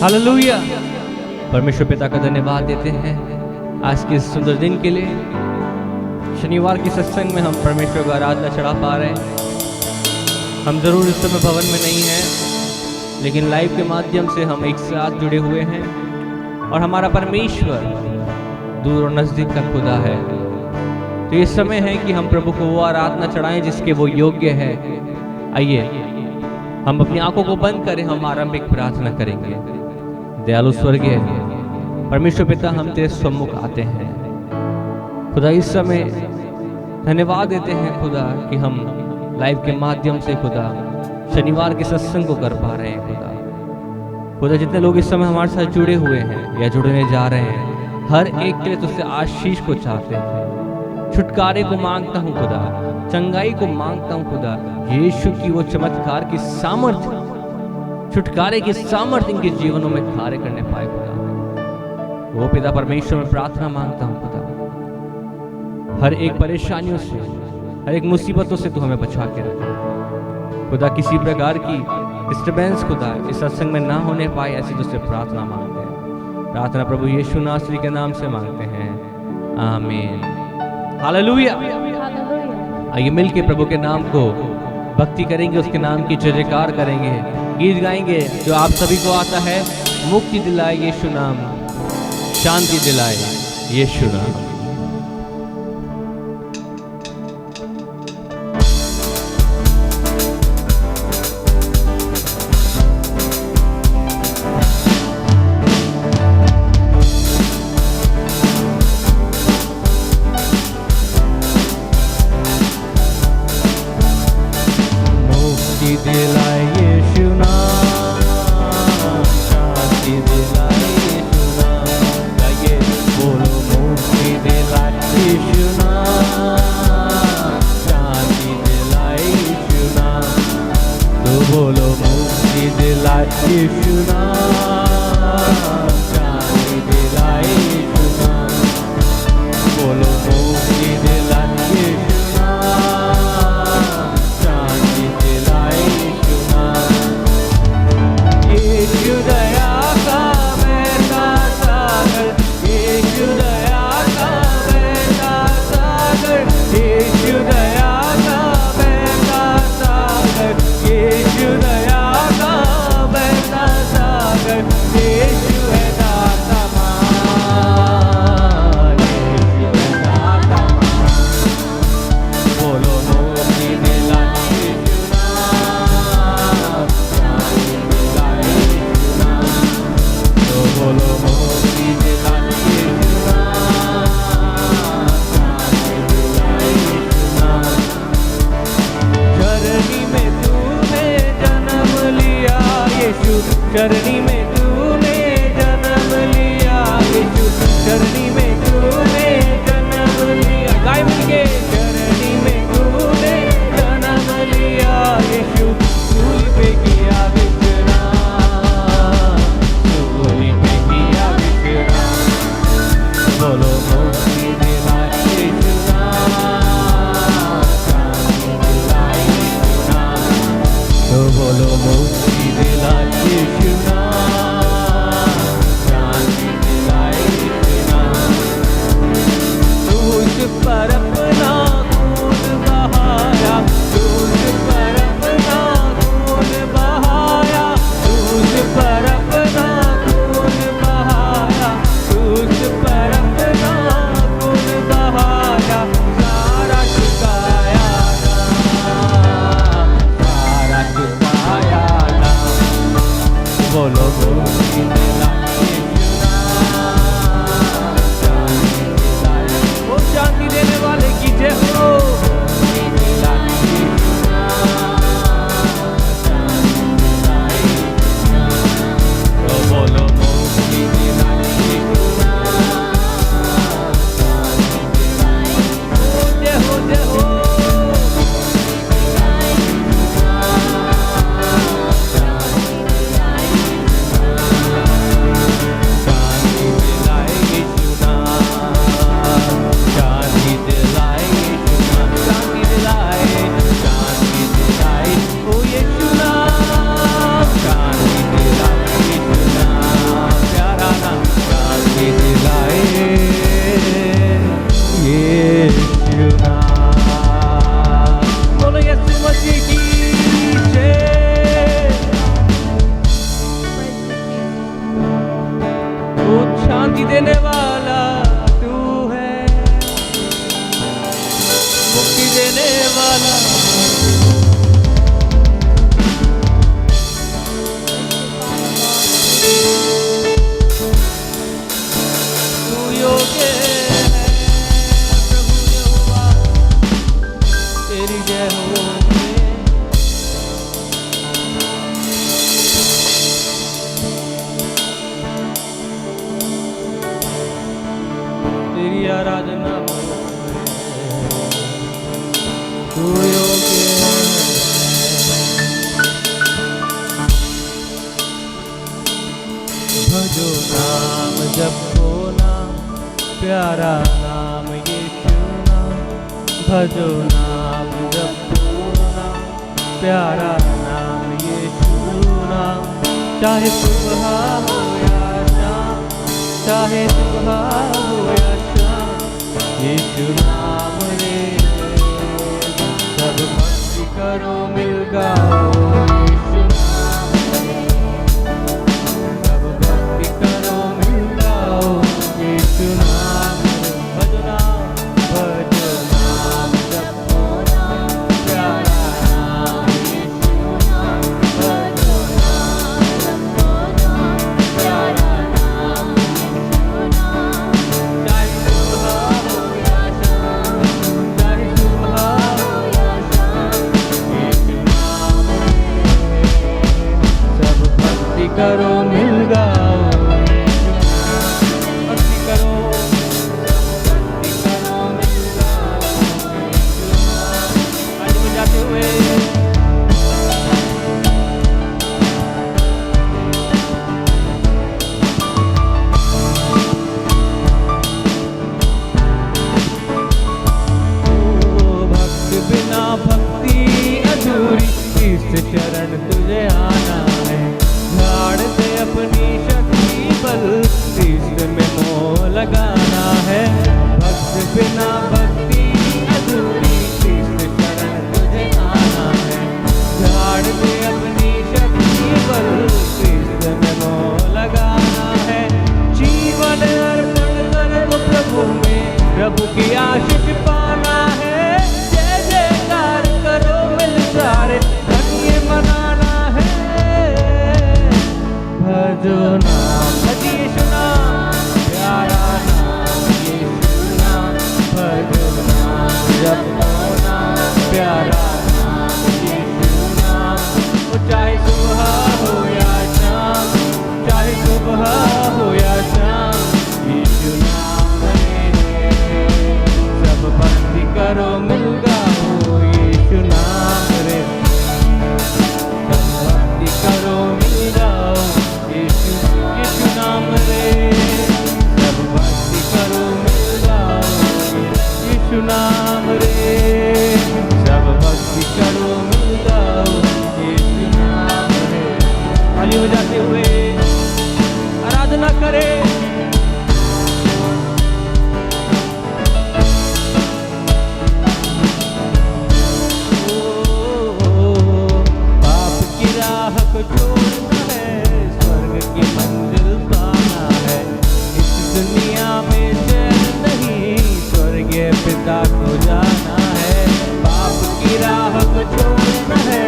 Hallelujah. परमेश्वर पिता का धन्यवाद देते हैं आज के इस सुंदर दिन के लिए। शनिवार के सत्संग में हम परमेश्वर को आराधना चढ़ा पा रहे हैं। हम जरूर इस समय भवन में नहीं हैं, लेकिन लाइव के माध्यम से हम एक साथ जुड़े हुए हैं और हमारा परमेश्वर दूर और नजदीक का खुदा है। तो ये समय है कि हम प्रभु को वो आराधना चढ़ाएं जिसके वो योग्य है। आइए हम अपनी आंखों को बंद करें, हम आरंभिक प्रार्थना करेंगे। दयालु स्वर्गीय परमेश्वर पिता, हम तेरे सम्मुख आते हैं खुदा। इस समय धन्यवाद देते हैं खुदा कि हम लाइव के माध्यम से खुदा शनिवार के सत्संग को कर पा रहे हैं खुदा। जितने लोग इस समय हमारे साथ जुड़े हुए हैं या जुड़ने जा रहे हैं, हर एक के लिए तुझसे आशीष को चाहते हैं। छुटकारे को मांगता हूँ खुदा, चंगाई को मांगता हूँ खुदा। यीशु की वो चमत्कार की सामर्थ्य, छुटकारे की सामर्थ्य इनके जीवनों में कार्य करने पाए खुदा। वो पिता परमेश्वर में प्रार्थना मांगता हूँ खुदा, हर एक परेशानियों से, हर एक मुसीबतों से तू हमें बचा के रखे खुदा। किसी प्रकार की डिस्टर्बेंस खुदा इस सत्संग में ना होने पाए, ऐसी तुझसे प्रार्थना मांगते हैं। प्रार्थना प्रभु यीशु नासरी के नाम से मांगते हैं, आमीन। हालेलुया। आइए मिलके प्रभु के नाम को भक्ति करेंगे, उसके नाम की जय जयकार करेंगे, गीत गाएंगे जो आप सभी को आता है। मुक्ति दिलाए यीशु नाम, शांति दिलाए यीशु नाम। चरनी में तूने जन्म लिया यीशु, चरनी में तूने जन्म लिया। गाय मिलके चरनी में तूने जन्म लिया यीशु, सूली पे किया विश्राम, सूली पे किया विश्राम। बोलो मुक्ति दिलाए यीशु नाम, शांति दिलाए यीशु नाम। तो बोलो मुक्ति दिलाए यीशु नाम। तू योग्य है। भजो नाम जपो नाम, प्यारा नाम यीशु नाम। भजो नाम जपो नाम, प्यारा नाम यीशु नाम। चाहे सुबह हो या शाम, चाहे सुबह हो या शाम, यीशु नाम रे। सब भक्ति करो मिल गाओ यीशु नाम रे। सब भक्ति करो मिल गाओ यीशु नाम रे। भजो नाम जपो नाम, प्यारा नाम यीशु नाम। भजो नाम जपो नाम, प्यारा नाम यीशु नाम। चाहे सुबह हो या शाम, चाहे सुबह हो या शाम, यीशु नाम रे। सब भक्ति करो मिल गाओ यीशु नाम। भक्ति करो, भक्ति करो मिल गाओ यीशु नाम। आज बजाते हुए भक्त बिना भक्ति अधूरी, इस शरण तुझे आना है। झाड़ दे अपनी शक्ति बल, इस में मोह लगाना है। भक्त बिना भक्ति अधूरी, इस शरण तुझे आना है। झाड़ दे अपनी शक्ति बल, इस में मोह लगाना है। जीवन अर्पण कर वो प्रभु में, प्रभु की आशीष पाना है। जय जयकार करो मिल सारे, धन्य मनाना है। भजो नाम यीशु नाम, प्यारा नाम यीशु नाम। भजो नाम जपो नाम, प्यारा नाम यीशु नाम। वो चाहे सुबह हो या शाम, चाहे सुबह हो या शाम, यीशु नाम रे। सब भक्ति करो मिल गाओ यीशु नाम रे। सब भक्ति करो मिल गाओ यीशु नाम रे। सब भक्ति करो मिल गाओ यीशु नाम रे। सब भक्ति करो मिल गाओ यीशु नाम रे। खाली हो जाते हुए आराधना करें। पाप की राह को छोड़ना है, स्वर्ग की मंजिल पाना है। इस दुनिया में चैन नहीं, स्वर्गीय पिता को जाना है। पाप की राह को छोड़ना है,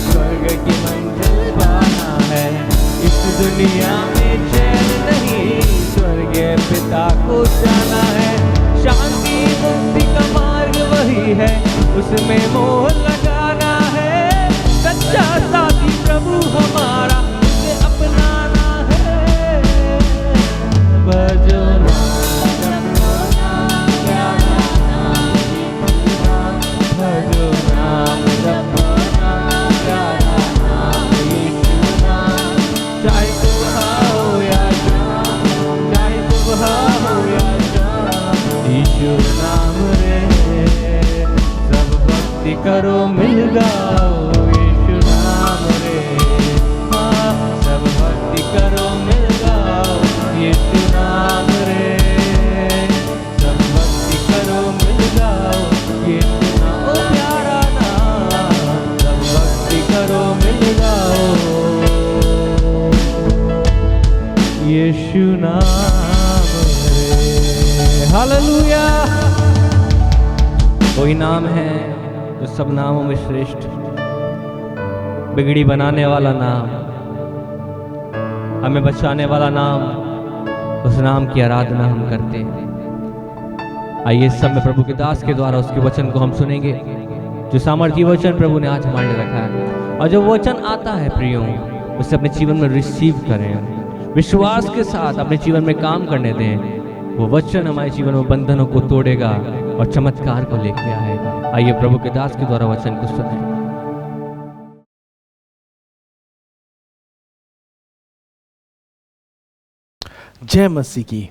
स्वर्ग की मंजिल पाना है। इस दुनिया में चैन नहीं, स्वर्गीय पिता को जाना है। शांति मुक्ति का मार्ग वही है, उसमें मोह लगाना है। सच्चा साथी प्रभु हमारा, उसे अपनाना है। भजो नाम जपो नाम, प्यारा नाम यीशु नाम। भजो नाम जपो नाम, प्यारा नाम यीशु नाम। चाहे सुबह हो या शाम, चाहे सुबह हो या शाम, यीशु नाम रे। सब भक्ति करो मिल गाओ यीशु नाम रे। हाँ, सब भक्ति करो मिल गाओ यीशु नाम रे। सब भक्ति करो मिल गाओ यीशु नाम, ओ प्यारा नाम। सब भक्ति करो मिल गाओ यीशु नाम रे। हालेलुया। वही नाम है जो सब नामों में श्रेष्ठ, बिगड़ी बनाने वाला नाम, हमें बचाने वाला नाम। उस नाम की आराधना हम करते हैं। आइए इस समय प्रभु के दास के द्वारा उसके वचन को हम सुनेंगे, जो सामर्थी वचन प्रभु ने आज हमारे लिए रखा है। और जो वचन आता है प्रियो, उसे अपने जीवन में रिसीव करें, विश्वास के साथ अपने जीवन में काम करने दें। वो वचन हमारे जीवन में बंधनों को तोड़ेगा, और चमत्कार को लेके आएगा। आइए प्रभु के दास के द्वारा वचन को सुने। जय मसीह की।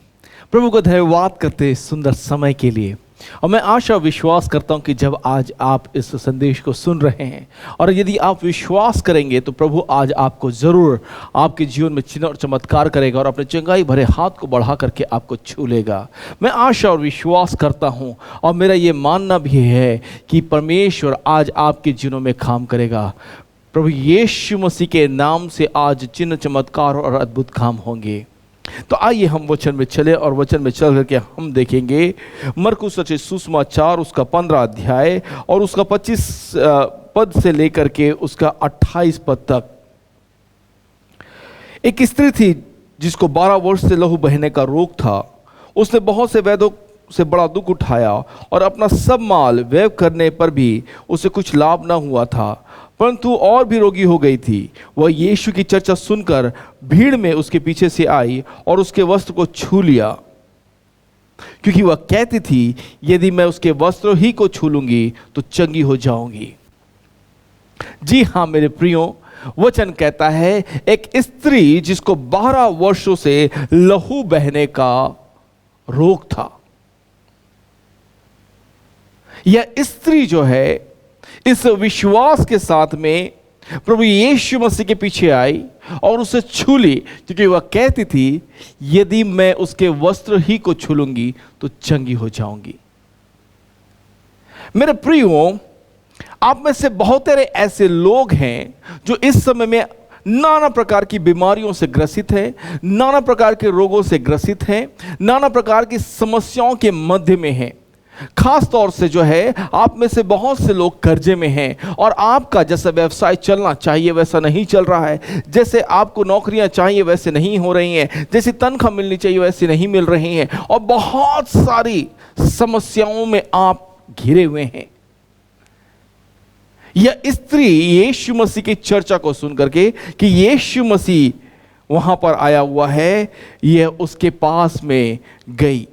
प्रभु को धन्यवाद करते सुंदर समय के लिए। और मैं आशा विश्वास करता हूं कि जब आज आप इस संदेश को सुन रहे हैं और यदि आप विश्वास करेंगे तो प्रभु आज आपको ज़रूर आपके जीवन में चिन्ह और चमत्कार करेगा और अपने चंगाई भरे हाथ को बढ़ा करके आपको छू लेगा। मैं आशा और विश्वास करता हूं और मेरा ये मानना भी है कि परमेश्वर आज आपके जीवनों में काम करेगा। प्रभु यीशु मसीह के नाम से आज चिन्ह चमत्कार और अद्भुत काम होंगे। तो आइए हम वचन में चले और वचन में चल करके हम देखेंगे मरकुस रचित सुसमाचार उसका 15 अध्याय और उसका 25 पद से लेकर के उसका 28 पद तक। एक स्त्री थी जिसको 12 वर्ष से लहू बहने का रोग था। उसने बहुत से वैद्यों से बड़ा दुख उठाया और अपना सब माल व्यय करने पर भी उसे कुछ लाभ न हुआ था, परंतु और भी रोगी हो गई थी। वह यीशु की चर्चा सुनकर भीड़ में उसके पीछे से आई और उसके वस्त्र को छू लिया, क्योंकि वह कहती थी यदि मैं उसके वस्त्र ही को छू लूंगी तो चंगी हो जाऊंगी। जी हाँ मेरे प्रियो, वचन कहता है एक स्त्री जिसको 12 वर्षों से लहू बहने का रोग था, यह स्त्री जो है इस विश्वास के साथ में प्रभु यीशु मसीह के पीछे आई और उसे छू ली, क्योंकि वह कहती थी यदि मैं उसके वस्त्र ही को छू लूंगी तो चंगी हो जाऊंगी। मेरे प्रियो, आप में से बहुत सारे ऐसे लोग हैं जो इस समय में नाना प्रकार की बीमारियों से ग्रसित हैं, नाना प्रकार के रोगों से ग्रसित हैं, नाना प्रकार की समस्याओं के मध्य में हैं। खास तौर से जो है आप में से बहुत से लोग कर्जे में हैं और आपका जैसा व्यवसाय चलना चाहिए वैसा नहीं चल रहा है, जैसे आपको नौकरियां चाहिए वैसे नहीं हो रही हैं, जैसी तनख्वाह मिलनी चाहिए वैसी नहीं मिल रही हैं और बहुत सारी समस्याओं में आप घिरे हुए हैं। यह स्त्री यीशु मसीह की चर्चा को सुन करके कि यीशु मसीह वहां पर आया हुआ है, यह उसके पास में गई।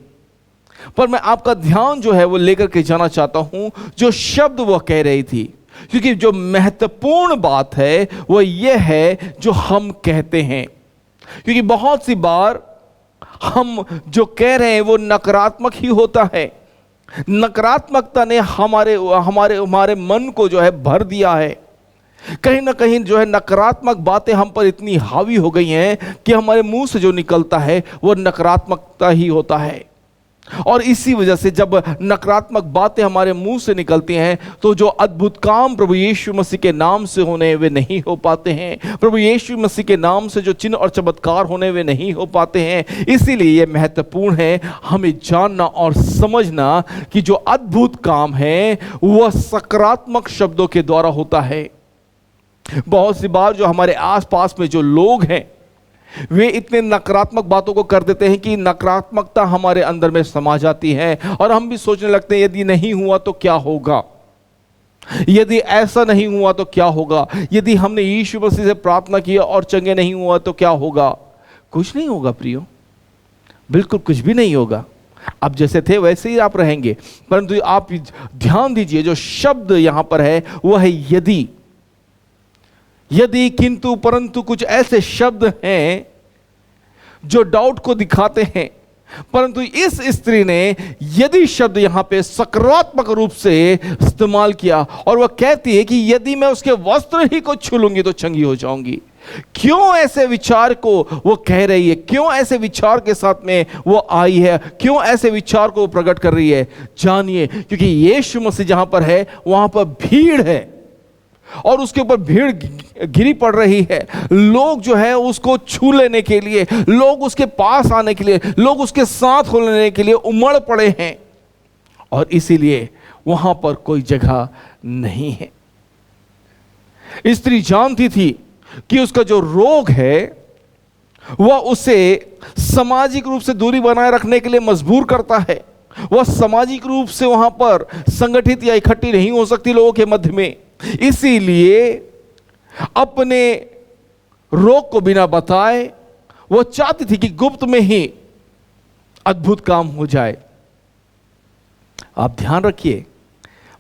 पर मैं आपका ध्यान जो है वो लेकर के जाना चाहता हूं जो शब्द वह कह रही थी, क्योंकि जो महत्वपूर्ण बात है वो ये है जो हम कहते हैं। क्योंकि बहुत सी बार हम जो कह रहे हैं वो नकारात्मक ही होता है। नकारात्मकता ने हमारे हमारे हमारे मन को जो है भर दिया है। कहीं ना कहीं जो है नकारात्मक बातें हम पर इतनी हावी हो गई हैं कि हमारे मुंह से जो निकलता है वो नकारात्मकता ही होता है। और इसी वजह से जब नकारात्मक बातें हमारे मुंह से निकलती हैं तो जो अद्भुत काम प्रभु यीशु मसीह के नाम से होने वे नहीं हो पाते हैं, प्रभु यीशु मसीह के नाम से जो चिन्ह और चमत्कार होने वे नहीं हो पाते हैं। इसीलिए यह महत्वपूर्ण है हमें जानना और समझना कि जो अद्भुत काम है वह सकारात्मक शब्दों के द्वारा होता है। बहुत सी बार जो हमारे आसपास में जो लोग हैं वे इतने नकारात्मक बातों को कर देते हैं कि नकारात्मकता हमारे अंदर में समा जाती है और हम भी सोचने लगते हैं यदि नहीं हुआ तो क्या होगा, यदि ऐसा नहीं हुआ तो क्या होगा, यदि हमने यीशु मसीह से प्रार्थना की और चंगे नहीं हुआ तो क्या होगा। कुछ नहीं होगा प्रियो, बिल्कुल कुछ भी नहीं होगा। आप जैसे थे वैसे ही आप रहेंगे। परंतु आप ध्यान दीजिए जो शब्द यहां पर है वह है यदि। यदि, किंतु, परंतु कुछ ऐसे शब्द हैं जो डाउट को दिखाते हैं। परंतु इस स्त्री ने यदि शब्द यहां पे सकारात्मक रूप से इस्तेमाल किया और वह कहती है कि यदि मैं उसके वस्त्र ही को छू लूंगी तो चंगी हो जाऊंगी। क्यों ऐसे विचार को वो कह रही है, क्यों ऐसे विचार के साथ में वो आई है, क्यों ऐसे विचार को प्रकट कर रही है, जानिए। क्योंकि यीशु मसीह जहां पर है वहां पर भीड़ है और उसके ऊपर भीड़ घिरी पड़ रही है। लोग जो है उसको छू लेने के लिए, लोग उसके पास आने के लिए, लोग उसके साथ हो लेने के लिए उमड़ पड़े हैं और इसीलिए वहां पर कोई जगह नहीं है। स्त्री जानती थी कि उसका जो रोग है वह उसे सामाजिक रूप से दूरी बनाए रखने के लिए मजबूर करता है। वह सामाजिक रूप से वहां पर संगठित या इकट्ठी नहीं हो सकती लोगों के मध्य में। इसीलिए अपने रोग को बिना बताए वो चाहती थी कि गुप्त में ही अद्भुत काम हो जाए। आप ध्यान रखिए,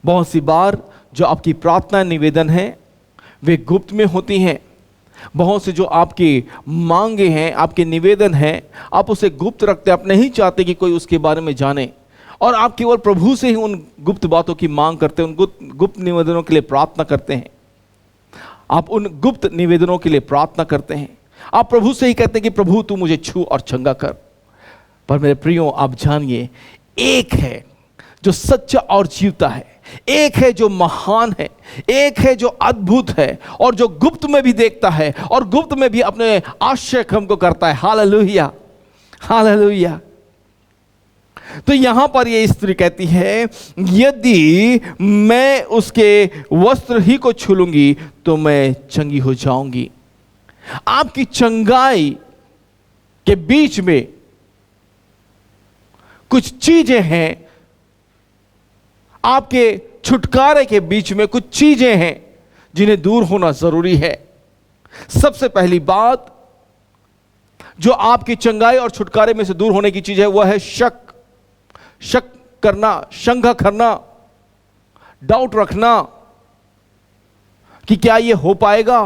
बहुत सी बार जो आपकी प्रार्थना निवेदन है वे गुप्त में होती हैं। बहुत से जो आपकी मांगे हैं, आपके निवेदन हैं, आप उसे गुप्त रखते, आप नहीं चाहते कि कोई उसके बारे में जाने, और आप केवल प्रभु से ही उन गुप्त बातों की मांग करते हैं, उन गुप्त निवेदनों के लिए प्रार्थना करते हैं। आप उन गुप्त निवेदनों के लिए प्रार्थना करते हैं, आप प्रभु से ही कहते हैं कि प्रभु तू मुझे छू और चंगा कर। पर मेरे प्रियो, आप जानिए, एक है जो सच्चा और जीवता है, एक है जो महान है, एक है जो अद्भुत है और जो गुप्त में भी देखता है और गुप्त में भी अपने आश्चर्य हमको करता है। Hallelujah, hallelujah. तो यहां पर ये स्त्री कहती है, यदि मैं उसके वस्त्र ही को छू लूंगी तो मैं चंगी हो जाऊंगी। आपकी चंगाई के बीच में कुछ चीजें हैं, आपके छुटकारे के बीच में कुछ चीजें हैं जिन्हें दूर होना जरूरी है। सबसे पहली बात जो आपकी चंगाई और छुटकारे में से दूर होने की चीज है वह है शक करना, शंका करना, डाउट रखना कि क्या यह हो पाएगा।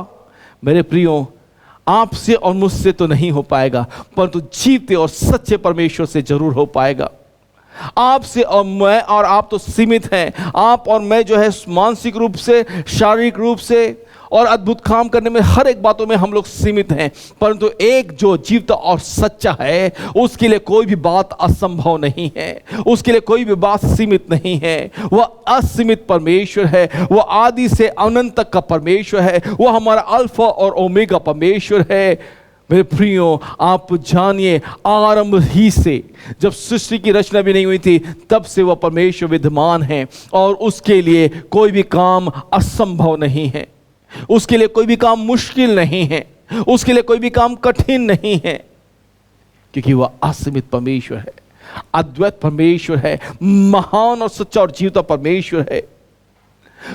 मेरे प्रियो, आपसे और मुझसे तो नहीं हो पाएगा, परंतु जीवते और सच्चे परमेश्वर से जरूर हो पाएगा। आपसे और मैं और आप तो सीमित हैं। आप और मैं जो है मानसिक रूप से, शारीरिक रूप से और अद्भुत काम करने में हर एक बातों में हम लोग सीमित हैं, परंतु एक जो जीवता और सच्चा है उसके लिए कोई भी बात असंभव नहीं है, उसके लिए कोई भी बात सीमित नहीं है। वह असीमित परमेश्वर है, वह आदि से अनंत तक का परमेश्वर है, वह हमारा अल्फा और ओमेगा परमेश्वर है। मेरे प्रियो, आप जानिए, आरंभ ही से, जब सृष्टि की रचना भी नहीं हुई थी, तब से वह परमेश्वर विद्यमान है और उसके लिए कोई भी काम असंभव नहीं है, उसके लिए कोई भी काम मुश्किल नहीं है, उसके लिए कोई भी काम कठिन नहीं है, क्योंकि वह असीमित परमेश्वर है, अद्वैत परमेश्वर है, महान और सच्चा और जीवता परमेश्वर है।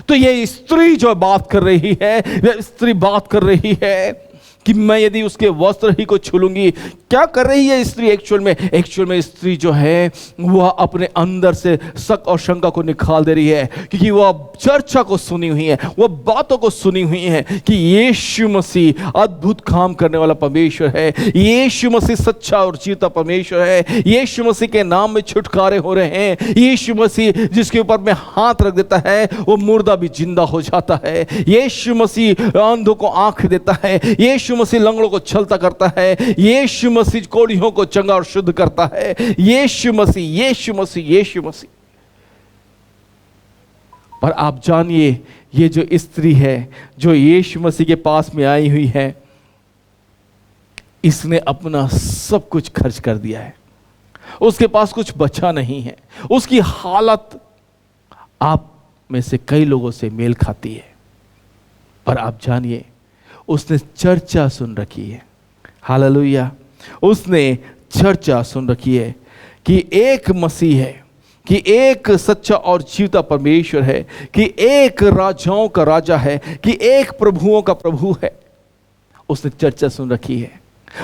तो ये स्त्री जो बात कर रही है, वह स्त्री बात कर रही है कि मैं यदि उसके वस्त्र ही को छू लूंगी। क्या कर रही है स्त्री एक्चुअल में स्त्री जो है वह अपने अंदर से शक और शंका को निकाल दे रही है, क्योंकि वह चर्चा को सुनी हुई है, वह बातों को सुनी हुई है कि यीशु मसीह अद्भुत काम करने वाला परमेश्वर है, यीशु मसीह सच्चा और जीवता परमेश्वर है, यीशु मसीह के नाम में छुटकारे हो रहे हैं, यीशु मसीह जिसके ऊपर में हाथ रख देता है वो मुर्दा भी जिंदा हो जाता है, यीशु मसीह अंधों को आंख देता है, यीशु मसीह लंगड़ों को छलता करता है, यीशु मसीह कोढ़ियों को चंगा और शुद्ध करता है, यीशु मसीह, यीशु मसीह, यीशु मसीह। पर आप जानिए, ये जो स्त्री है जो यीशु मसीह के पास में आई हुई है, इसने अपना सब कुछ खर्च कर दिया है, उसके पास कुछ बचा नहीं है। उसकी हालत आप में से कई लोगों से मेल खाती है, पर आप जानिए, उसने चर्चा सुन रखी है। हालेलुया, उसने चर्चा सुन रखी है कि एक मसीह है, कि एक सच्चा और जीवता परमेश्वर है, कि एक राजाओं का राजा है, कि एक प्रभुओं का प्रभु है। उसने चर्चा सुन रखी है,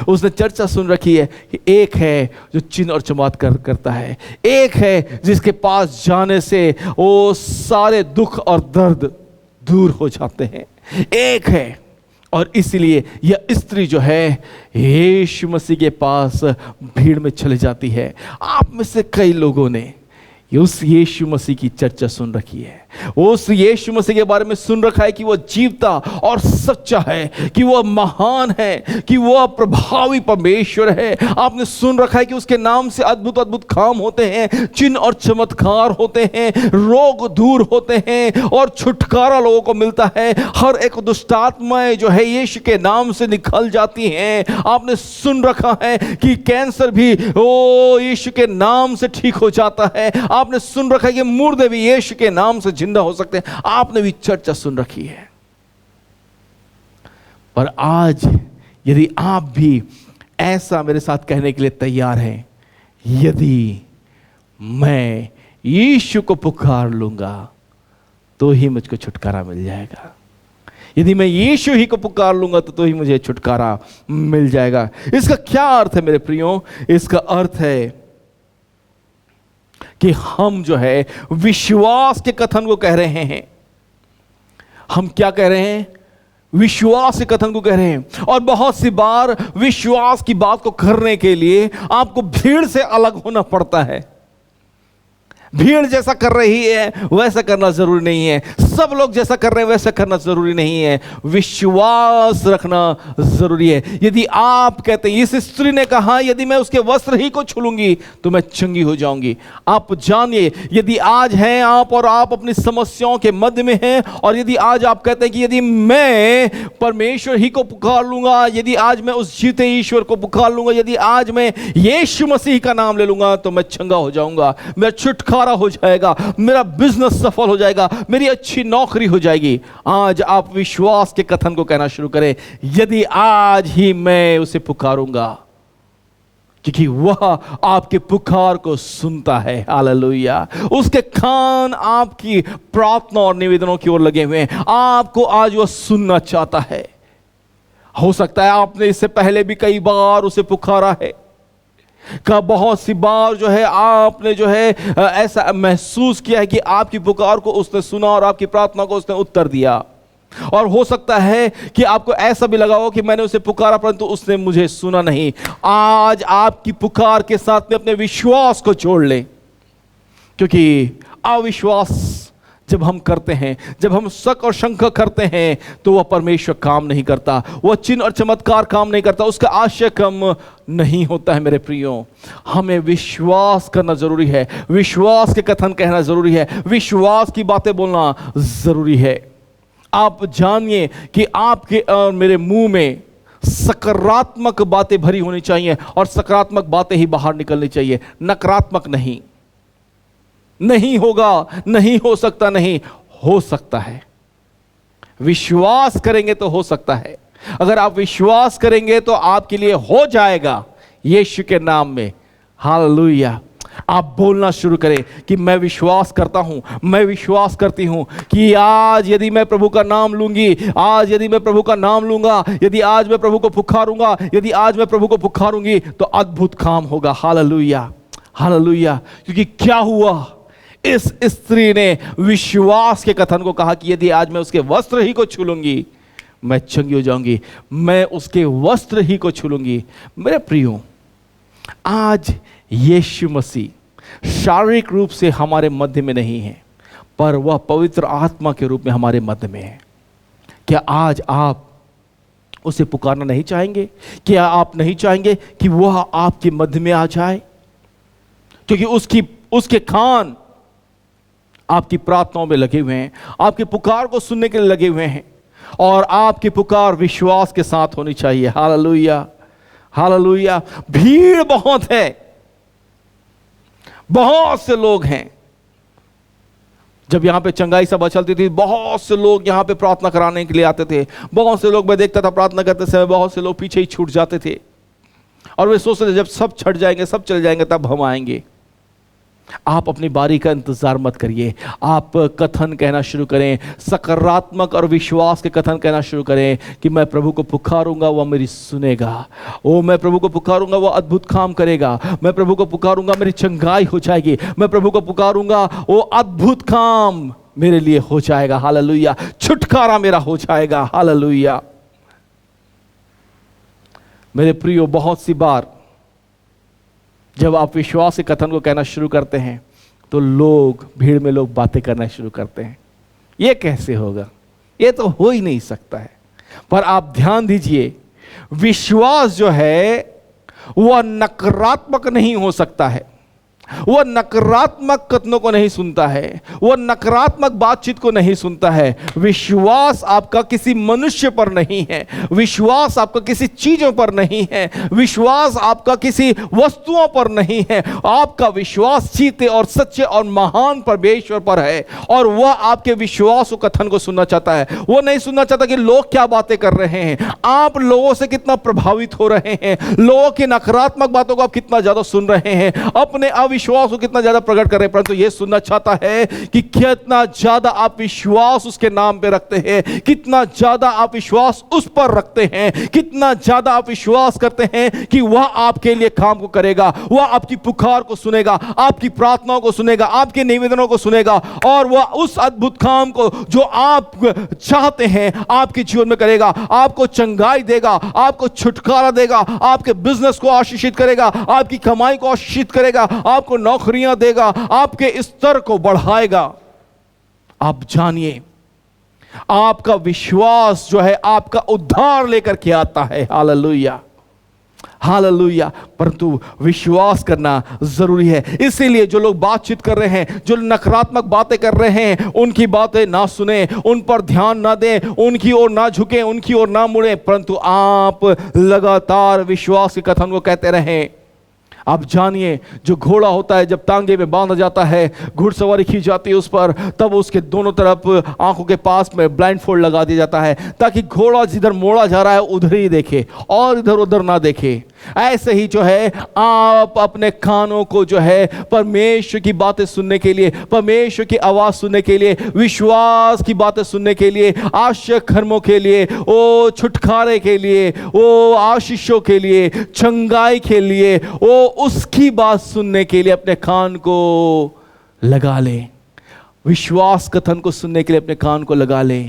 उसने चर्चा सुन रखी है कि एक है जो चिन्ह और चमत्कार करता है, एक है जिसके पास जाने से वो सारे दुख और दर्द दूर हो जाते हैं, एक है। और इसलिए यह स्त्री जो है यीशु मसीह के पास भीड़ में चले जाती है। आप में से कई लोगों ने उस यीशु मसीह की चर्चा सुन रखी है, उस यीशु मसीह के बारे में सुन रखा है कि वह जीवता और सच्चा है, कि वह महान है, कि वह प्रभावी परमेश्वर है। आपने सुन रखा है कि उसके नाम से अद्भुत अद्भुत काम होते हैं, चिन्ह और चमत्कार होते हैं, रोग दूर होते हैं और छुटकारा लोगों को मिलता है। हर एक दुष्टात्माएं जो है यीशु के नाम से निकल जाती हैं। आपने सुन रखा है कि कैंसर भी यीशु के नाम से ठीक हो जाता है। आपने सुन रखा है कि मुर्दे भी यीशु के नाम से जिंदा हो सकते हैं। आपने भी चर्चा सुन रखी है। पर आज यदि आप भी ऐसा मेरे साथ कहने के लिए तैयार हैं, यदि मैं यीशु को पुकार लूंगा तो ही मुझको छुटकारा मिल जाएगा, यदि मैं यीशु ही को पुकार लूंगा तो ही मुझे छुटकारा मिल जाएगा। इसका क्या अर्थ है मेरे प्रियो? इसका अर्थ है कि हम जो है विश्वास के कथन को कह रहे हैं। हम क्या कह रहे हैं? विश्वास के कथन को कह रहे हैं। और बहुत सी बार विश्वास की बात को करने के लिए आपको भीड़ से अलग होना पड़ता है। भीड़ जैसा कर रही है वैसा करना जरूरी नहीं है, सब लोग जैसा कर रहे हैं वैसा करना जरूरी नहीं है। विश्वास रखना जरूरी है। यदि आप कहते हैं, इस स्त्री ने कहा यदि मैं उसके वस्त्र ही को छू लूंगी तो मैं चंगी हो जाऊंगी। आप जानिए, यदि आज हैं आप और आप अपनी समस्याओं के मध्य में हैं, और यदि आज आप कहते हैं कि यदि मैं परमेश्वर ही को पुकार लूंगा, यदि आज मैं उस जीते ईश्वर को पुकार लूंगा, यदि आज मैं यीशु मसीह का नाम ले लूंगा तो मैं चंगा हो जाऊंगा, मैं छुटकारा हो जाएगा, मेरा बिजनेस सफल हो जाएगा, मेरी अच्छी नौकरी हो जाएगी। आज आप विश्वास के कथन को कहना शुरू करें, यदि आज ही मैं उसे पुकारूंगा, क्योंकि वह आपके पुकार को सुनता है। हालेलुया। उसके कान आपकी प्रार्थना और निवेदनों की ओर लगे हुए हैं। आपको आज वह सुनना चाहता है। हो सकता है आपने इससे पहले भी कई बार उसे पुकारा है, का बहुत सी बार जो है आपने जो है ऐसा महसूस किया है कि आपकी पुकार को उसने सुना और आपकी प्रार्थना को उसने उत्तर दिया। और हो सकता है कि आपको ऐसा भी लगा हो कि मैंने उसे पुकारा परंतु उसने मुझे सुना नहीं। आज आपकी पुकार के साथ में अपने विश्वास को जोड़ लें, क्योंकि अविश्वास जब हम करते हैं, जब हम शक और शंका करते हैं, तो वह परमेश्वर काम नहीं करता, वह चिन्ह और चमत्कार काम नहीं करता, उसका आशय कम नहीं होता है। मेरे प्रियो, हमें विश्वास करना जरूरी है, विश्वास के कथन कहना जरूरी है, विश्वास की बातें बोलना जरूरी है। आप जानिए कि आपके और मेरे मुंह में सकारात्मक बातें भरी होनी चाहिए और सकारात्मक बातें ही बाहर निकलनी चाहिए, नकारात्मक नहीं। नहीं होगा, नहीं हो सकता, नहीं हो सकता है। विश्वास करेंगे तो हो सकता है। अगर आप विश्वास करेंगे तो आपके लिए हो जाएगा यीशु के नाम में। हालेलुया। आप बोलना शुरू करें कि मैं विश्वास करता हूं, मैं विश्वास करती हूं कि आज यदि मैं प्रभु का नाम लूंगी, आज यदि मैं प्रभु का नाम लूंगा, यदि आज मैं प्रभु को पुकारूंगा, यदि आज मैं प्रभु को पुकारूंगी तो अद्भुत काम होगा। Hallelujah, hallelujah. क्योंकि क्या हुआ, इस स्त्री ने विश्वास के कथन को कहा कि यदि आज मैं उसके वस्त्र ही को छू लूंगी मैं चंगी हो जाऊंगी, मैं उसके वस्त्र ही को छू लूंगी। मेरे प्रियो, आज यीशु मसीह शारीरिक रूप से हमारे मध्य में नहीं है, पर वह पवित्र आत्मा के रूप में हमारे मध्य में है। क्या आज आप उसे पुकारना नहीं चाहेंगे? क्या आप नहीं चाहेंगे कि वह आपके मध्य में आ जाए? क्योंकि उसके कान आपकी प्रार्थनाओं में लगे हुए हैं, आपकी पुकार को सुनने के लिए लगे हुए हैं, और आपकी पुकार विश्वास के साथ होनी चाहिए। Hallelujah, hallelujah. भीड़ बहुत है, बहुत से लोग हैं। जब यहां पे चंगाई सभा चलती थी, बहुत से लोग यहां पे प्रार्थना कराने के लिए आते थे। बहुत से लोग मैं देखता था प्रार्थना करते समय बहुत से लोग पीछे ही छूट जाते थे, और वे सोचते थे जब सब छट जाएंगे, सब चले जाएंगे, तब हम आएंगे। आप अपनी बारी का इंतजार मत करिए, आप कथन कहना शुरू करें, सकारात्मक और विश्वास के कथन कहना शुरू करें कि मैं प्रभु को पुकारूंगा, वह मेरी सुनेगा। ओ, मैं प्रभु को पुकारूंगा, वह अद्भुत काम करेगा। मैं प्रभु को पुकारूंगा, मेरी चंगाई हो जाएगी। मैं प्रभु को पुकारूंगा, वो अद्भुत काम मेरे लिए हो जाएगा। हालेलुया। छुटकारा मेरा हो जाएगा। हालेलुया। मेरे प्रियो, बहुत सी बार जब आप विश्वास के कथन को कहना शुरू करते हैं तो लोग, भीड़ में लोग बातें करना शुरू करते हैं, ये कैसे होगा, ये तो हो ही नहीं सकता है। पर आप ध्यान दीजिए, विश्वास जो है वह नकारात्मक नहीं हो सकता है, वह नकारात्मक कथनों को नहीं सुनता है, वह नकारात्मक बातचीत को नहीं सुनता है। विश्वास आपका किसी मनुष्य पर नहीं है, विश्वास आपका किसी चीजों पर नहीं है, विश्वास आपका किसी वस्तुओं पर नहीं है। आपका विश्वास जीते और सच्चे और महान परमेश्वर पर है, और वह आपके विश्वास और कथन को सुनना चाहता है। वह नहीं सुनना चाहता कि लोग क्या बातें कर रहे हैं, आप लोगों से कितना प्रभावित हो रहे हैं, लोगों की नकारात्मक बातों को आप कितना ज्यादा सुन रहे हैं, अपने विश्वास को कितना ज्यादा प्रकट कर रहे हैं, परंतु यह सुनना चाहता है कि कितना ज्यादा आप विश्वास उसके नाम पे रखते हैं, कितना ज्यादा आप विश्वास उस पर रखते हैं, कितना ज्यादा आप विश्वास करते हैं कि वह आपके लिए काम को करेगा, वह आपकी पुकार को सुनेगा, आपकी प्रार्थनाओं को सुनेगा, आपके निवेदनों को सुनेगा, और वह उस अद्भुत काम को जो आप चाहते हैं आपके जीवन में करेगा। आपको चंगाई देगा, आपको छुटकारा देगा, आपके बिजनेस को आशीषित करेगा, आपकी कमाई को आशीषित करेगा, आपको नौकरियां देगा, आपके स्तर को बढ़ाएगा। आप जानिए, आपका विश्वास जो है आपका उद्धार लेकर के आता है। Hallelujah, hallelujah. परंतु विश्वास करना जरूरी है। इसीलिए जो लोग बातचीत कर रहे हैं, जो नकारात्मक बातें कर रहे हैं, उनकी बातें ना सुने, उन पर ध्यान ना दें, उनकी ओर ना झुकें, उनकी ओर ना मुड़ें, परंतु आप लगातार विश्वास के कथन को कहते रहें। आप जानिए, जो घोड़ा होता है जब टांगे में बांधा जाता है, घुड़सवारी की जाती है उस पर, तब उसके दोनों तरफ आंखों के पास में ब्लाइंड फोल्ड लगा दिया जाता है, ताकि घोड़ा जिधर मोड़ा जा रहा है उधर ही देखे और इधर उधर ना देखे। ऐसे ही जो है आप अपने कानों को जो है परमेश्वर की बातें सुनने के लिए, परमेश्वर की आवाज सुनने के लिए, विश्वास की बातें सुनने के लिए, आश्चर्य कर्मों के लिए, ओ छुटकारे के लिए, ओ आशीषों के लिए, चंगाई के लिए, ओ उसकी बात सुनने के लिए अपने कान को लगा ले। विश्वास कथन को सुनने के लिए अपने कान को लगा ले।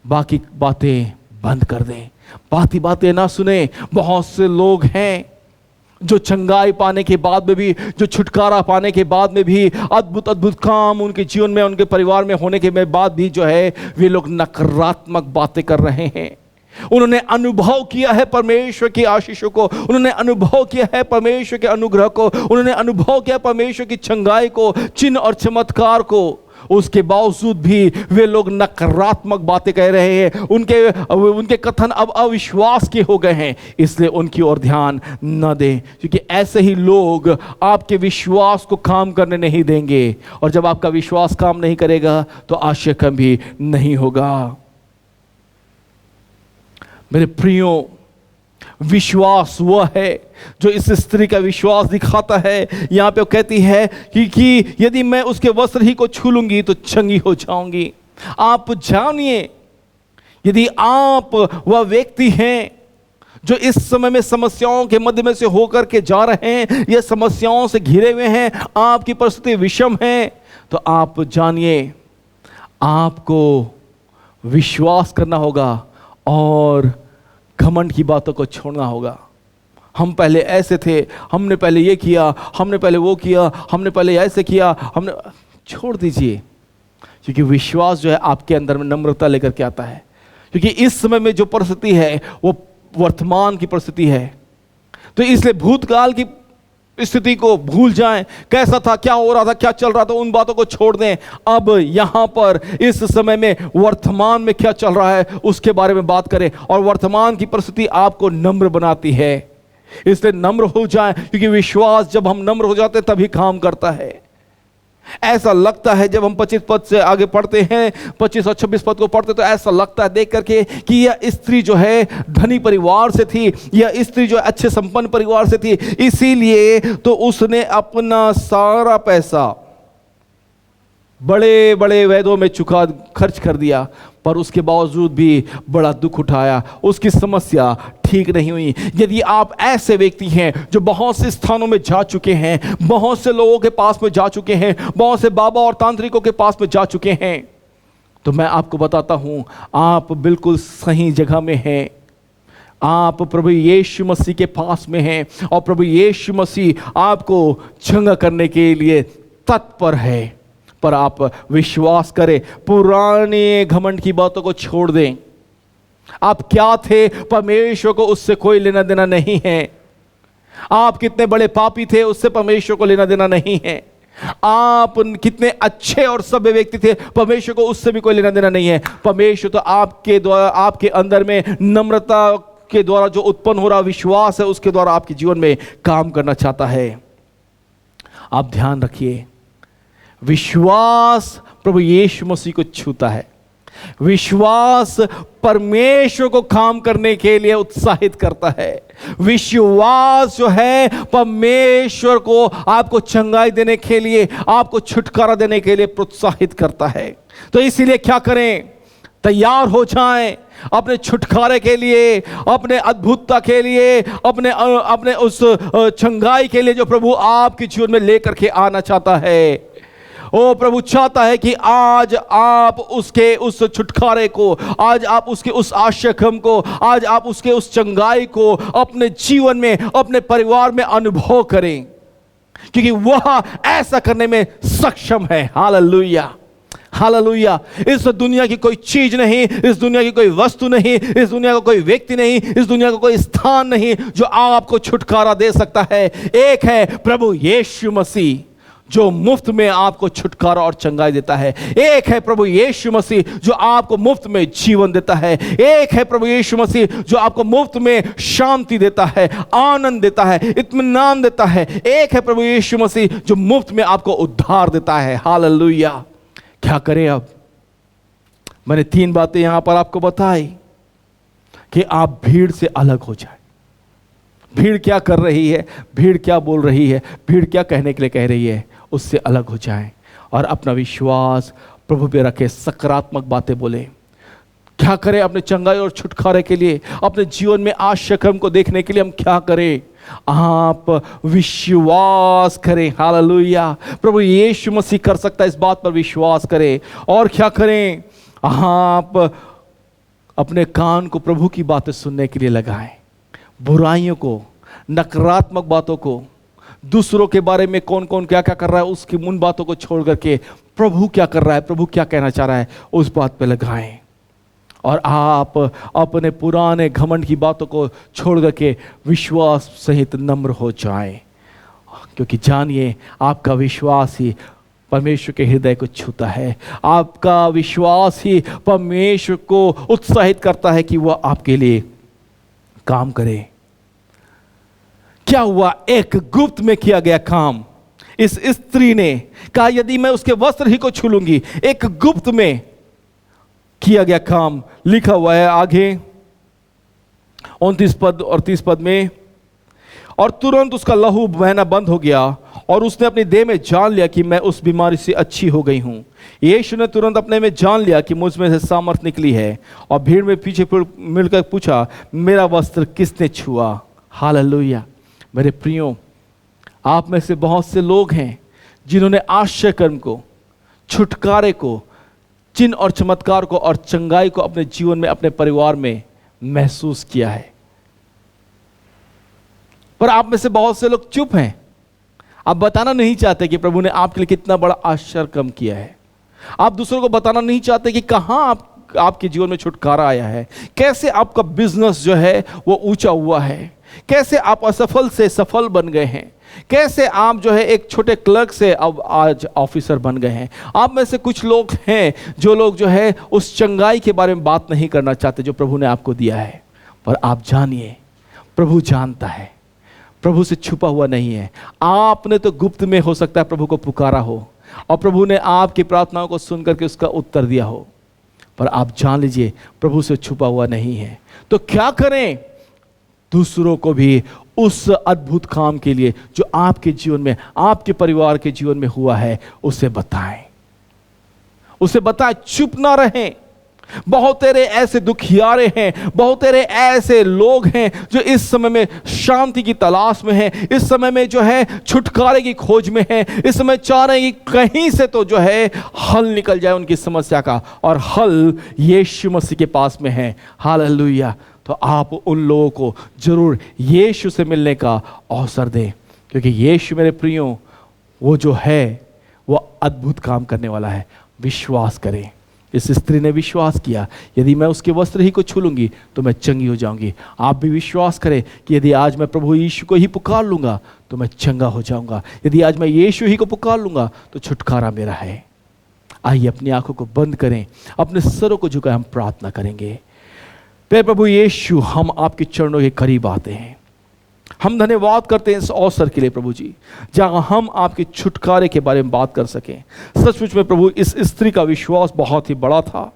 बाकी बातें बंद कर दें, बाकी बातें ना सुने। बहुत से लोग हैं जो चंगाई पाने के बाद में भी, जो छुटकारा पाने के बाद में भी, अद्भुत अद्भुत काम उनके जीवन में, उनके परिवार में होने के बाद भी जो है वे लोग नकारात्मक बातें कर रहे हैं। उन्होंने अनुभव किया है परमेश्वर की आशीषों को, उन्होंने अनुभव किया है परमेश्वर के अनुग्रह को, उन्होंने अनुभव किया परमेश्वर की चंगाई को, चिन्ह और चमत्कार को, उसके बावजूद भी वे लोग नकारात्मक बातें कह रहे हैं। उनके कथन अब अविश्वास के हो गए हैं। इसलिए उनकी ओर ध्यान न दें, क्योंकि ऐसे ही लोग आपके विश्वास को काम करने नहीं देंगे, और जब आपका विश्वास काम नहीं करेगा तो आशय कम भी नहीं होगा। मेरे प्रियो, विश्वास वह है जो इस स्त्री का विश्वास दिखाता है। यहां पे वो कहती है कि यदि मैं उसके वस्त्र ही को छू लूंगी तो चंगी हो जाऊंगी। आप जानिए, यदि आप वह व्यक्ति हैं जो इस समय में समस्याओं के मध्य में से होकर के जा रहे हैं, या समस्याओं से घिरे हुए हैं, आपकी परिस्थिति विषम है, तो आप जानिए आपको विश्वास करना होगा और घमंड की बातों को छोड़ना होगा। हम पहले ऐसे थे, हमने पहले ये किया, हमने पहले वो किया, हमने पहले ऐसे किया, हमने छोड़ दीजिए। क्योंकि विश्वास जो है आपके अंदर में नम्रता लेकर के आता है। क्योंकि इस समय में जो परिस्थिति है वो वर्तमान की परिस्थिति है, तो इसलिए भूतकाल की स्थिति को भूल जाएं। कैसा था, क्या हो रहा था, क्या चल रहा था, उन बातों को छोड़ दें। अब यहां पर इस समय में वर्तमान में क्या चल रहा है उसके बारे में बात करें, और वर्तमान की परिस्थिति आपको नम्र बनाती है। इसलिए नम्र हो जाएं, क्योंकि विश्वास जब हम नम्र हो जाते हैं तभी काम करता है। ऐसा लगता है जब हम 25 पद से आगे पढ़ते हैं, 25 और 26 पद को पढ़ते, तो ऐसा लगता है देख करके कि यह स्त्री जो है धनी परिवार से थी, यह स्त्री जो अच्छे संपन्न परिवार से थी, इसीलिए तो उसने अपना सारा पैसा बड़े बड़े वैदों में खर्च कर दिया, पर उसके बावजूद भी बड़ा दुख उठाया, उसकी समस्या ठीक नहीं हुई। यदि आप ऐसे व्यक्ति हैं जो बहुत से स्थानों में जा चुके हैं, बहुत से लोगों के पास में जा चुके हैं, बहुत से बाबा और तांत्रिकों के पास में जा चुके हैं, तो मैं आपको बताता हूं आप बिल्कुल सही जगह में हैं। आप प्रभु यीशु मसीह के पास में हैं, और प्रभु यीशु मसीह आपको चंगा करने के लिए तत्पर है। पर आप विश्वास करें, पुराने घमंड की बातों को छोड़ दें। आप क्या थे, परमेश्वर को उससे कोई लेना देना नहीं है। आप कितने बड़े पापी थे, उससे परमेश्वर को लेना देना नहीं है। आप कितने अच्छे और सभ्य व्यक्ति थे, परमेश्वर को उससे भी कोई लेना देना नहीं है। परमेश्वर तो आपके द्वारा, आपके अंदर में नम्रता के द्वारा जो उत्पन्न हो रहा विश्वास है, उसके द्वारा आपके जीवन में काम करना चाहता है। आप ध्यान रखिए, विश्वास प्रभु यीशु मसीह को छूता है। विश्वास परमेश्वर को काम करने के लिए उत्साहित करता है। विश्वास जो है परमेश्वर को आपको चंगाई देने के लिए, आपको छुटकारा देने के लिए प्रोत्साहित करता है। तो इसीलिए क्या करें? तैयार हो जाएं अपने छुटकारे के लिए, अपने अद्भुतता के लिए, अपने उस चंगाई के लिए जो प्रभु आपके जीवन में लेकर के आना चाहता है। ओ प्रभु चाहता है कि आज आप उसके उस छुटकारे को, आज आप उसके उस आश्रय को, आज आप उसके उस चंगाई को अपने जीवन में, अपने परिवार में अनुभव करें, क्योंकि वह ऐसा करने में सक्षम है। Hallelujah, hallelujah. इस दुनिया की कोई चीज नहीं, इस दुनिया की कोई वस्तु नहीं, इस दुनिया का कोई व्यक्ति नहीं, इस दुनिया का कोई स्थान नहीं जो आपको छुटकारा दे सकता है। एक है प्रभु यीशु मसीह जो मुफ्त में आपको छुटकारा और चंगाई देता है। एक है प्रभु यीशु मसीह जो आपको मुफ्त में जीवन देता है। एक है प्रभु यीशु मसीह जो आपको मुफ्त में शांति देता है, आनंद देता है, इत्मीनान देता है। एक है प्रभु यीशु मसीह जो मुफ्त में आपको उद्धार देता है। हालेलुया। क्या करें अब? मैंने 3 बातें यहां पर आपको बताई कि आप भीड़ से अलग हो जाए। भीड़ क्या कर रही है, भीड़ क्या बोल रही है, भीड़ क्या कहने के लिए कह रही है, उससे अलग हो जाएं और अपना विश्वास प्रभु पे रखें, सकारात्मक बातें बोले। क्या करें अपने चंगाई और छुटकारे के लिए, अपने जीवन में आश्रय को देखने के लिए हम क्या करें? आप विश्वास करें। हालेलुया। प्रभु यीशु मसीह कर सकता है, इस बात पर विश्वास करें। और क्या करें? आप अपने कान को प्रभु की बातें सुनने के लिए लगाएं। बुराइयों को, नकारात्मक बातों को, दूसरों के बारे में कौन कौन क्या क्या कर रहा है, उसकी उन बातों को छोड़ करके प्रभु क्या कर रहा है, प्रभु क्या कहना चाह रहा है, उस बात पे लगाएं। और आप अपने पुराने घमंड की बातों को छोड़ करके विश्वास सहित नम्र हो जाएं, क्योंकि जानिए आपका विश्वास ही परमेश्वर के हृदय को छूता है। आपका विश्वास ही परमेश्वर को उत्साहित करता है कि वह आपके लिए काम करे। क्या हुआ? एक गुप्त में किया गया काम। इस स्त्री ने कहा यदि मैं उसके वस्त्र ही को छू लूंगी। एक गुप्त में किया गया काम लिखा हुआ है आगे 29 पद और 30 पद में। और तुरंत उसका लहू बहना बंद हो गया और उसने अपनी देह में जान लिया कि मैं उस बीमारी से अच्छी हो गई हूं। यीशु ने तुरंत अपने में जान लिया कि मुझ में से सामर्थ निकली है और भीड़ में पीछे मिलकर पूछा, मेरा वस्त्र किसने छुआ? हालेलुया। मेरे प्रियो, आप में से बहुत से लोग हैं जिन्होंने आश्चर्य कर्म को, छुटकारे को, चिन्ह और चमत्कार को और चंगाई को अपने जीवन में, अपने परिवार में महसूस किया है। पर आप में से बहुत से लोग चुप हैं। आप बताना नहीं चाहते कि प्रभु ने आपके लिए कितना बड़ा आश्चर्य कर्म किया है। आप दूसरों को बताना नहीं चाहते कि कहां आपके जीवन में छुटकारा आया है, कैसे आपका बिजनेस जो है वो ऊंचा हुआ है, कैसे आप असफल से सफल बन गए हैं, कैसे आप जो है एक छोटे क्लर्क से अब आज ऑफिसर बन गए हैं। आप में से कुछ लोग हैं जो लोग जो है उस चंगाई के बारे में बात नहीं करना चाहते जो प्रभु ने आपको दिया है। पर आप जानिए, प्रभु जानता है, प्रभु से छुपा हुआ नहीं है। आपने तो गुप्त में हो सकता है प्रभु को पुकारा हो और प्रभु ने आपकी प्रार्थनाओं को सुन करके उसका उत्तर दिया हो, पर आप जान लीजिए प्रभु से छुपा हुआ नहीं है। तो क्या करें? दूसरों को भी उस अद्भुत काम के लिए जो आपके जीवन में, आपके परिवार के जीवन में हुआ है, उसे बताएं, उसे बताएं। चुप ना रहें। बहुत तेरे ऐसे दुखियारे हैं, बहुत तेरे ऐसे लोग हैं जो इस समय में शांति की तलाश में हैं, इस समय में जो है छुटकारे की खोज में हैं, इस समय चाह रहे हैं कि कहीं से तो जो है हल निकल जाए उनकी समस्या का, और हल यीशु मसीह के पास में है। हालेलुया। तो आप उन लोगों को जरूर यीशु से मिलने का अवसर दें, क्योंकि यीशु मेरे प्रियो वो जो है वो अद्भुत काम करने वाला है। विश्वास करें। इस स्त्री ने विश्वास किया, यदि मैं उसके वस्त्र ही को छू लूंगी तो मैं चंगी हो जाऊंगी। आप भी विश्वास करें कि यदि आज मैं प्रभु यीशु को ही पुकार लूंगा तो मैं चंगा हो जाऊंगा। यदि आज मैं यीशु ही को पुकार लूंगा तो छुटकारा मेरा है। आइए अपनी आंखों को बंद करें, अपने सरों को झुकाएं, हम प्रार्थना करेंगे। प्यारे प्रभु यीशु, हम आपके चरणों के करीब आते हैं। हम धन्यवाद करते हैं इस अवसर के लिए प्रभु जी, जहां हम आपके छुटकारे के बारे में बात कर सकें। सचमुच में प्रभु इस स्त्री का विश्वास बहुत ही बड़ा था।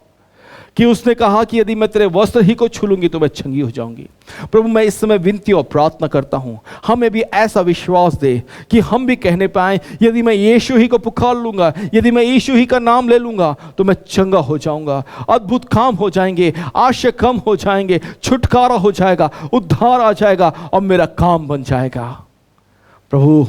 कि उसने कहा कि यदि मैं तेरे वस्त्र ही को छू लूंगी तो मैं चंगी हो जाऊंगी। प्रभु मैं इस समय विनती और प्रार्थना करता हूं, हमें भी ऐसा विश्वास दे कि हम भी कहने पाए यदि मैं यीशु ही को पुकार लूंगा, यदि मैं यीशु ही का नाम ले लूंगा तो मैं चंगा हो जाऊंगा, अद्भुत काम हो जाएंगे, आशय कम हो जाएंगे, छुटकारा हो जाएगा, उद्धार आ जाएगा और मेरा काम बन जाएगा। प्रभु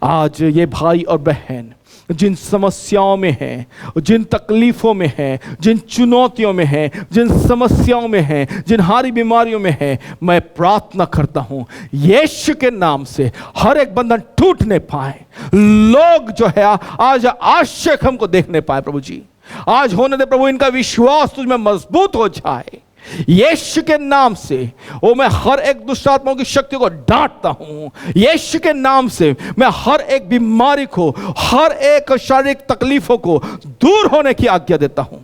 आज ये भाई और बहन जिन समस्याओं में हैं, जिन तकलीफ़ों में हैं, जिन चुनौतियों में हैं, जिन समस्याओं में हैं, जिन हारी बीमारियों में हैं, मैं प्रार्थना करता हूं यीशु के नाम से हर एक बंधन टूटने पाए, लोग जो है आज आश्चर्य हमको देखने पाए। प्रभु जी आज होने दे प्रभु, इनका विश्वास तुझमें मजबूत हो जाए यीशु के नाम से। ओ मैं हर एक दुष्ट आत्माओं की शक्ति को डांटता हूं यीशु के नाम से। मैं हर एक बीमारी को, हर एक शारीरिक तकलीफों को दूर होने की आज्ञा देता हूं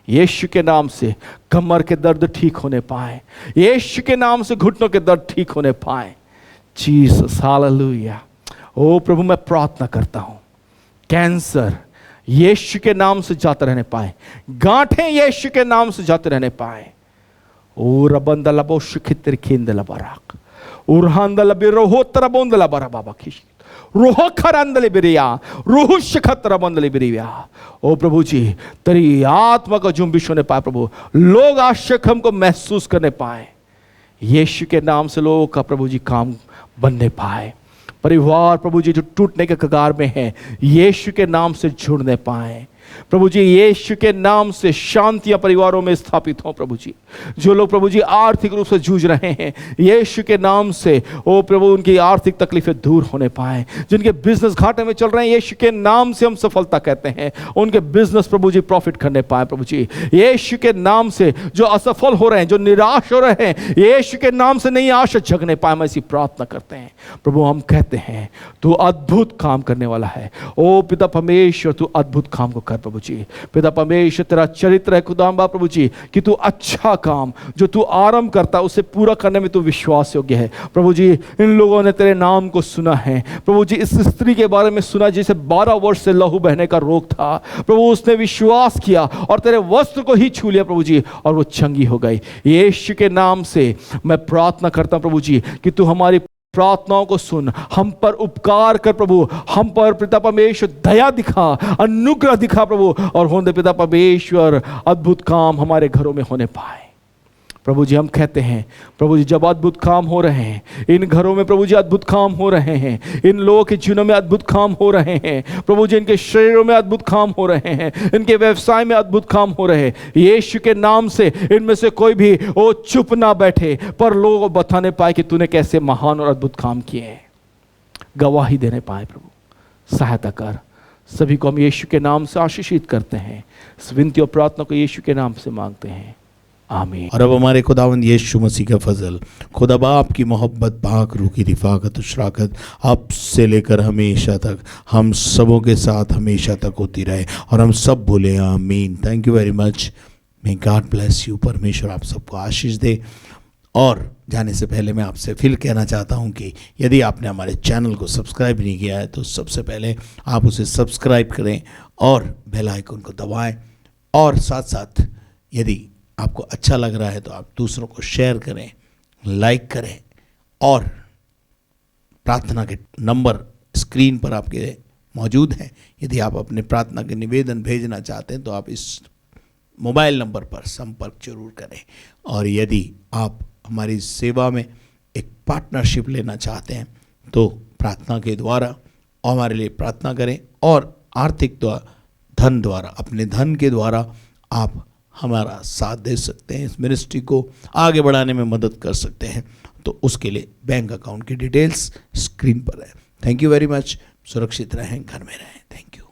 यीशु के नाम से। कमर के दर्द ठीक होने पाए यीशु के नाम से, घुटनों के दर्द ठीक होने पाए। Jesus hallelujah. ओ प्रभु मैं प्रार्थना करता हूं कैंसर यीशु के नाम से जाते रहने पाए, गांठें यीशु के नाम से जाते रहने पाए। O rabandala boshikitri kindala barak. Urhandala birohotara bondala barababa kish. रूह खरंदले बिरिया, रूह शिखतरा बंदले बिरिया। ओ प्रभु जी तेरी आत्मा का जुम्बिश होने पाए प्रभु, लोग आश्चर्य हमको महसूस करने पाए यीशु के नाम से। लोगों का प्रभु जी काम बनने पाए, परिवार प्रभु जी जो टूटने के कगार में है यीशु के नाम से जुड़ने पाए प्रभु जी। यीशु के नाम से शांतियां परिवारों में स्थापित हो प्रभु जी। जो लोग प्रभु जी आर्थिक रूप से जूझ रहे हैं यीशु के नाम से ओ प्रभु उनकी आर्थिक तकलीफें दूर होने पाए। जिनके बिजनेस घाटे में चल रहे हैं यीशु के नाम से हम सफलता कहते हैं, उनके बिजनेस प्रभु जी प्रॉफिट करने पाए प्रभु जी। यीशु के नाम से जो असफल हो रहे हैं, जो निराश हो रहे हैं यीशु के नाम से नई आशा जगने पाए, हम ऐसी प्रार्थना करते हैं प्रभु। हम कहते हैं तू अद्भुत काम करने वाला है। ओ पिता परमेश्वर तू अद्भुत काम को कर प्रभु जी। पिता परमेश्वर तेरा चरित्र है खुदाम प्रभु जी कि तू अच्छा काम जो तू आरंभ करता उसे पूरा करने में तू विश्वास योग्य है प्रभु जी। इन लोगों ने तेरे नाम को सुना है प्रभु जी। इस स्त्री के बारे में सुना जिसे 12 वर्ष से लहू बहने का रोग था प्रभु, उसने विश्वास किया और तेरे वस्त्र को ही छू लिया प्रभु जी और वो चंगी हो गई। यीशु के नाम से मैं प्रार्थना करता हूं प्रभु जी कि तू हमारी प्रार्थनाओं को सुन, हम पर उपकार कर प्रभु, हम पर पिता परमेश्वर दया दिखा, अनुग्रह दिखा प्रभु, और होने पिता परमेश्वर अद्भुत काम हमारे घरों में होने पाए प्रभु जी। हम कहते हैं प्रभु जी जब अद्भुत काम हो रहे हैं इन घरों में प्रभु जी, अद्भुत काम हो रहे हैं इन लोगों के जीवनों में, अद्भुत काम हो रहे हैं प्रभु जी। इनके शरीरों में अद्भुत काम हो रहे हैं, इनके व्यवसाय में अद्भुत काम हो रहे हैं यीशु के नाम से। इनमें से कोई भी वो चुप ना बैठे पर लोगों को बताने पाए कि तूने कैसे महान और अद्भुत काम किए, गवाही देने पाए प्रभु। सहायता कर सभी को, हम यीशु के नाम से आशीषित करते हैं। इस विनती और प्रार्थना को यीशु के नाम से मांगते हैं, आमीन। और अब हमारे खुदावंद यीशु मसीह का फजल, खुदा बाप की मोहब्बत, पाक रूह की रिफाकत और शराकत अब से लेकर हमेशा तक हम सबों के साथ हमेशा तक होती रहे, और हम सब बोले आमीन। Thank you very much. May God bless you. परमेश्वर आप सबको आशीष दे। और जाने से पहले मैं आपसे फिर कहना चाहता हूं कि यदि आपने हमारे चैनल को सब्सक्राइब नहीं किया है तो सबसे पहले आप उसे सब्सक्राइब करें और बेल आइकन को दबाएं, और साथ साथ यदि आपको अच्छा लग रहा है तो आप दूसरों को शेयर करें, लाइक करें, और प्रार्थना के नंबर स्क्रीन पर आपके मौजूद हैं। यदि आप अपने प्रार्थना के निवेदन भेजना चाहते हैं तो आप इस मोबाइल नंबर पर संपर्क जरूर करें। और यदि आप हमारी सेवा में एक पार्टनरशिप लेना चाहते हैं तो प्रार्थना के द्वारा हमारे लिए प्रार्थना करें, और आर्थिक धन द्वारा, अपने धन के द्वारा आप हमारा साथ दे सकते हैं, इस मिनिस्ट्री को आगे बढ़ाने में मदद कर सकते हैं। तो उसके लिए बैंक अकाउंट की डिटेल्स स्क्रीन पर है। Thank you very much. सुरक्षित रहें, घर में रहें। Thank you.